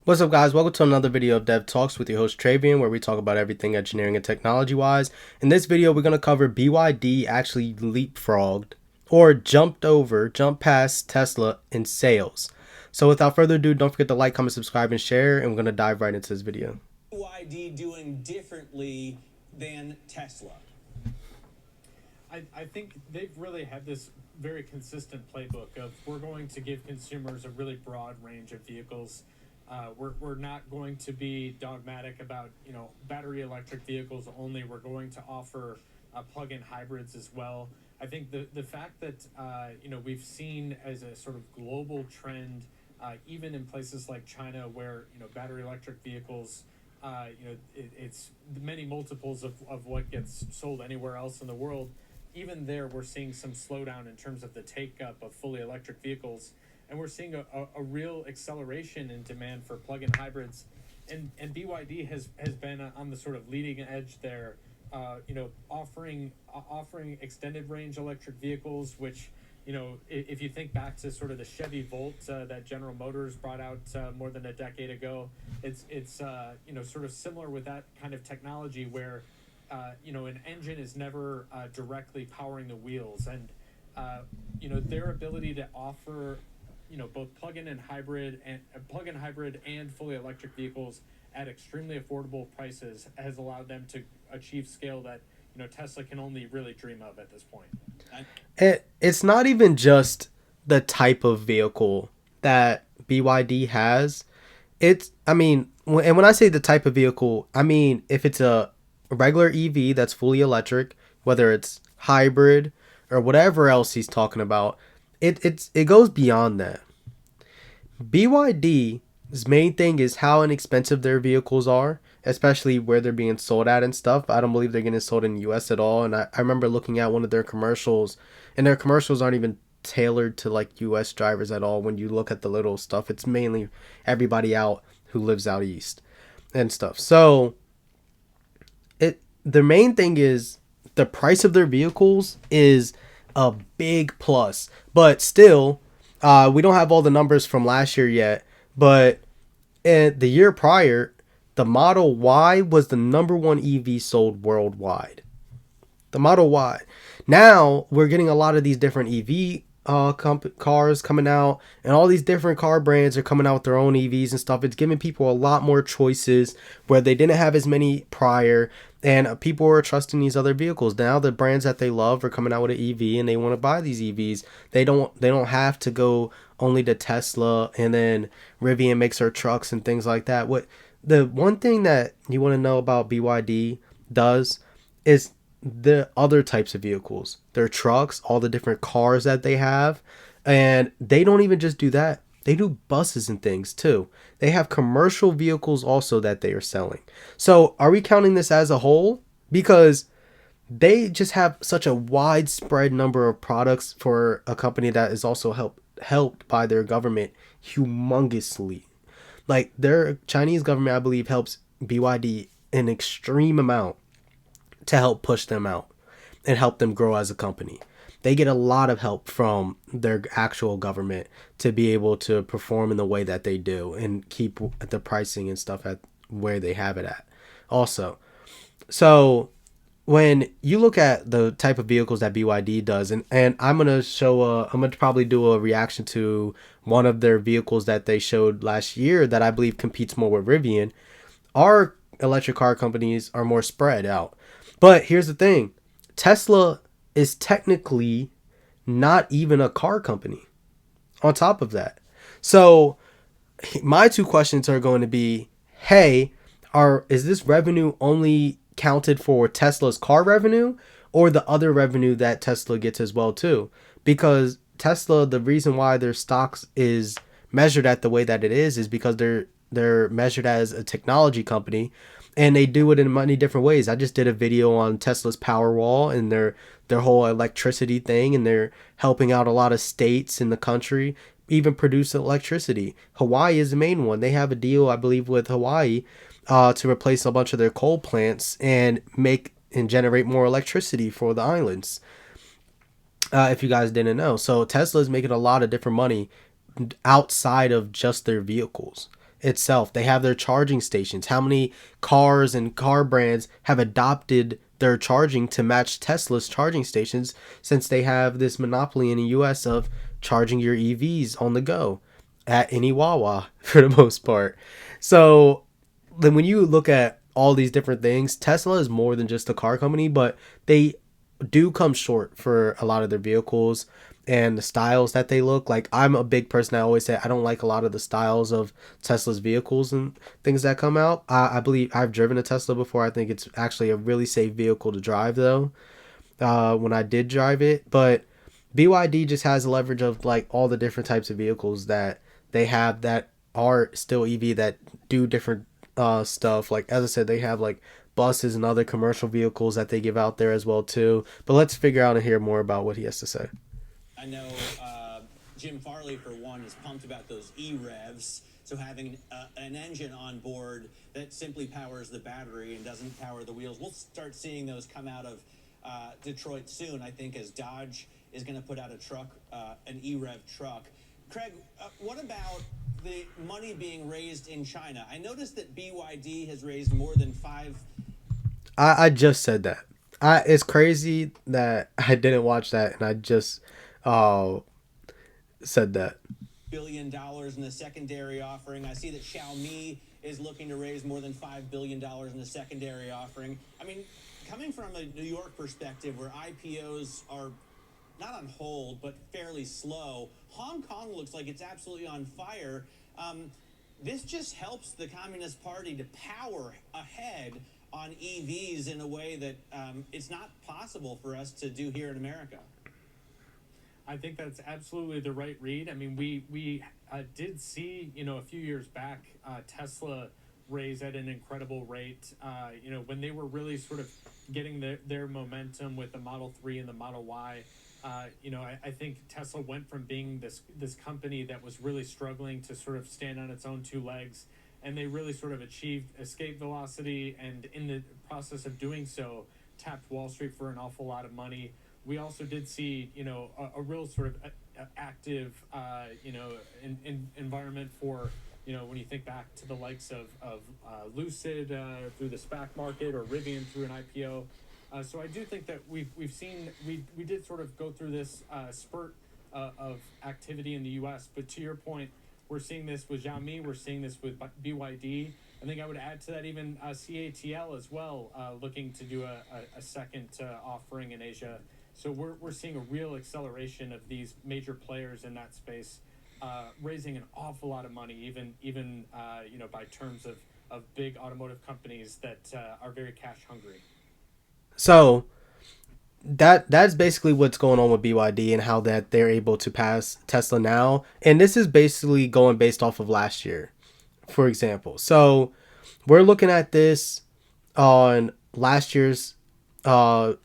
What's up, guys? Welcome to another video of DevTalks with your host Travian, where we talk about everything engineering and technology wise. In this video, we're going to cover BYD actually leapfrogged or jumped past Tesla in sales. So without further ado, don't forget to like, comment, subscribe, and share, and we're going to dive right into this video. BYD doing differently than Tesla? I think they've really had this very consistent playbook of we're going to give consumers a really broad range of vehicles. We're not going to be dogmatic about battery electric vehicles only. We're going to offer plug-in hybrids as well. I think the fact that we've seen as a sort of global trend, even in places like China where battery electric vehicles it's many multiples of what gets sold anywhere else in the world. Even there, we're seeing some slowdown in terms of the take-up of fully electric vehicles, and we're seeing a real acceleration in demand for plug-in hybrids. And BYD has been on the sort of leading edge there, offering extended range electric vehicles, which if you think back to sort of the Chevy Volt that General Motors brought out more than a decade ago, it's sort of similar with that kind of technology where an engine is never directly powering the wheels, and their ability to offer both plug-in hybrid and fully electric vehicles at extremely affordable prices has allowed them to achieve scale that Tesla can only really dream of at this point. It's not even just the type of vehicle that BYD has. And when I say the type of vehicle, I mean if it's a regular EV that's fully electric, whether it's hybrid or whatever else he's talking about, it goes beyond that. BYD's main thing is how inexpensive their vehicles are, especially where they're being sold at and stuff. I don't believe they're getting sold in the US at all. And I remember looking at one of their commercials, and their commercials aren't even tailored to like US drivers at all. When you look at the little stuff, it's mainly everybody out who lives out east and stuff. So the main thing is the price of their vehicles is a big plus, but still, we don't have all the numbers from last year yet. But the year prior, the Model Y was the number one EV sold worldwide. The Model Y. Now we're getting a lot of these different EV cars coming out, and all these different car brands are coming out with their own EVs and stuff. It's giving people a lot more choices where they didn't have as many prior, and people are trusting these other vehicles. Now the brands that they love are coming out with an EV, and they want to buy these EVs. They don't have to go only to Tesla, and then Rivian makes their trucks and things like that. What the one thing that you want to know about BYD does is the other types of vehicles, their trucks, all the different cars that they have. And they don't even just do that. They do buses and things too. They have commercial vehicles also that they are selling. So are we counting this as a whole? Because they just have such a widespread number of products for a company that is also helped by their government humongously. Like their Chinese government, I believe, helps BYD an extreme amount to help push them out and help them grow as a company. They get a lot of help from their actual government to be able to perform in the way that they do and keep the pricing and stuff at where they have it at. Also, so when you look at the type of vehicles that BYD does, and I'm gonna probably do a reaction to one of their vehicles that they showed last year that I believe competes more with Rivian. Our electric car companies are more spread out. But here's the thing. Tesla is technically not even a car company on top of that. So my two questions are going to be, hey, is this revenue only counted for Tesla's car revenue or the other revenue that Tesla gets as well too? Because Tesla, the reason why their stocks is measured at the way that it is because they're measured as a technology company, and they do it in many different ways. I just did a video on Tesla's Powerwall and their whole electricity thing, and they're helping out a lot of states in the country even produce electricity. Hawaii is the main one. They have a deal, I believe, with Hawaii to replace a bunch of their coal plants and make and generate more electricity for the islands. If you guys didn't know. So Tesla is making a lot of different money outside of just their vehicles. itself. They have their charging stations. How many cars and car brands have adopted their charging to match Tesla's charging stations, since they have this monopoly in the US of charging your EVs on the go at any Wawa for the most part. So then when you look at all these different things, Tesla is more than just a car company, but they do come short for a lot of their vehicles and the styles that they look like. I'm a big person. I always say I don't like a lot of the styles of Tesla's vehicles and things that come out. I believe I've driven a Tesla before. I think it's actually a really safe vehicle to drive though, when I did drive it. But BYD just has leverage of like all the different types of vehicles that they have that are still EV, that do different stuff. Like as I said, they have like buses and other commercial vehicles that they give out there as well too. But let's figure out and hear more about what he has to say. I know Jim Farley, for one, is pumped about those e-revs. So having an engine on board that simply powers the battery and doesn't power the wheels. We'll start seeing those come out of Detroit soon, I think, as Dodge is going to put out a truck, an e-rev truck. Craig, what about the money being raised in China? I noticed that BYD has raised more than I just said that. It's crazy that I didn't watch that and I just said that. $5 billion in a secondary offering. I see that Xiaomi is looking to raise more than $5 billion in a secondary offering. I mean, coming from a New York perspective where IPOs are not on hold, but fairly slow, Hong Kong looks like it's absolutely on fire. This just helps the Communist Party to power ahead on EVs in a way that it's not possible for us to do here in America. I think that's absolutely the right read. I mean, we did see, a few years back, Tesla raise at an incredible rate. When they were really sort of getting their momentum with the Model 3 and the Model Y. I think Tesla went from being this company that was really struggling to sort of stand on its own two legs, and they really sort of achieved escape velocity, and in the process of doing so, tapped Wall Street for an awful lot of money. We also did see, a real sort of active, environment for, when you think back to the likes of Lucid through the SPAC market, or Rivian through an IPO. So I do think that we've seen, we did sort of go through this spurt of activity in the U.S. But to your point, we're seeing this with Xiaomi, we're seeing this with BYD. I think I would add to that even CATL as well, looking to do a second offering in Asia. So we're seeing a real acceleration of these major players in that space, raising an awful lot of money, even by terms of big automotive companies that are very cash hungry. So that's basically what's going on with BYD and how that they're able to pass Tesla now. And this is basically going based off of last year, for example. So we're looking at this on last year's whole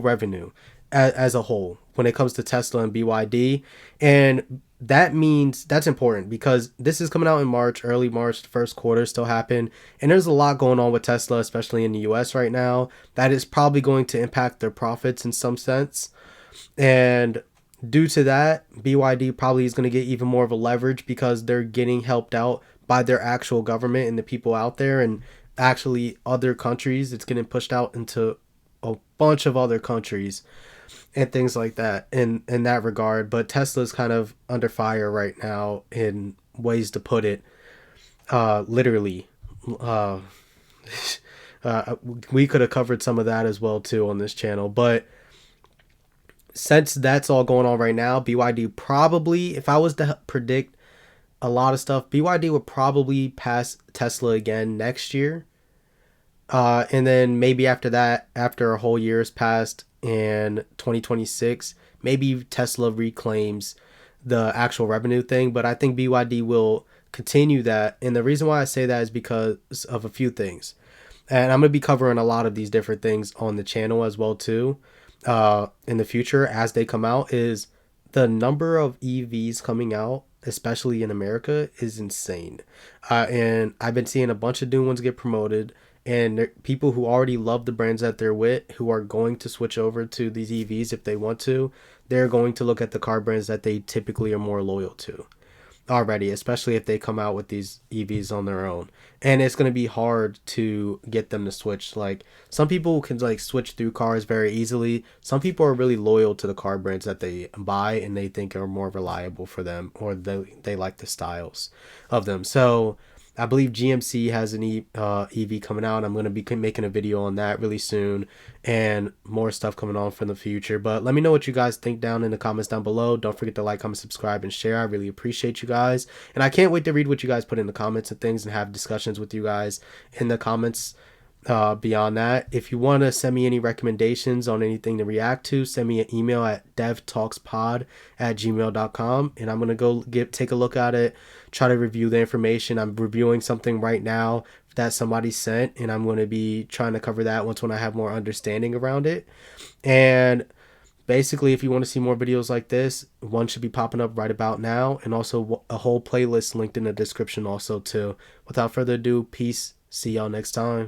revenue as a whole when it comes to Tesla and BYD. And that means that's important because this is coming out in March, early March, the first quarter still happened. And there's a lot going on with Tesla, especially in the US right now, that is probably going to impact their profits in some sense. And due to that, BYD probably is going to get even more of a leverage because they're getting helped out by their actual government and the people out there, and actually other countries. It's getting pushed out into a bunch of other countries and things like that in that regard. But Tesla's kind of under fire right now, in ways to put it, literally. We could have covered some of that as well too on this channel, but since that's all going on right now, BYD probably, if I was to predict a lot of stuff, BYD would probably pass Tesla again next year. And then maybe after that, after a whole year has passed in 2026, maybe Tesla reclaims the actual revenue thing. But I think BYD will continue that. And the reason why I say that is because of a few things. And I'm going to be covering a lot of these different things on the channel as well too, in the future as they come out. Is the number of EVs coming out, especially in America, is insane. And I've been seeing a bunch of new ones get promoted. And people who already love the brands that they're with, who are going to switch over to these EVs if they want to, they're going to look at the car brands that they typically are more loyal to. already, especially if they come out with these EVs on their own. And it's going to be hard to get them to switch. Like some people can like switch through cars very easily. Some people are really loyal to the car brands that they buy and they think are more reliable for them, or they like the styles of them. So I believe GMC has an EV coming out. I'm going to be making a video on that really soon, and more stuff coming on from the future. But let me know what you guys think down in the comments down below. Don't forget to like, comment, subscribe, and share. I really appreciate you guys. And I can't wait to read what you guys put in the comments and things and have discussions with you guys in the comments. Beyond that, if you want to send me any recommendations on anything to react to, send me an email at devtalkspod@gmail.com, and I'm going to go take a look at it, try to review the information. I'm reviewing something right now that somebody sent, and I'm going to be trying to cover that when I have more understanding around it. And basically, if you want to see more videos like this, one should be popping up right about now, and also a whole playlist linked in the description also too. Without further ado, peace. See y'all next time.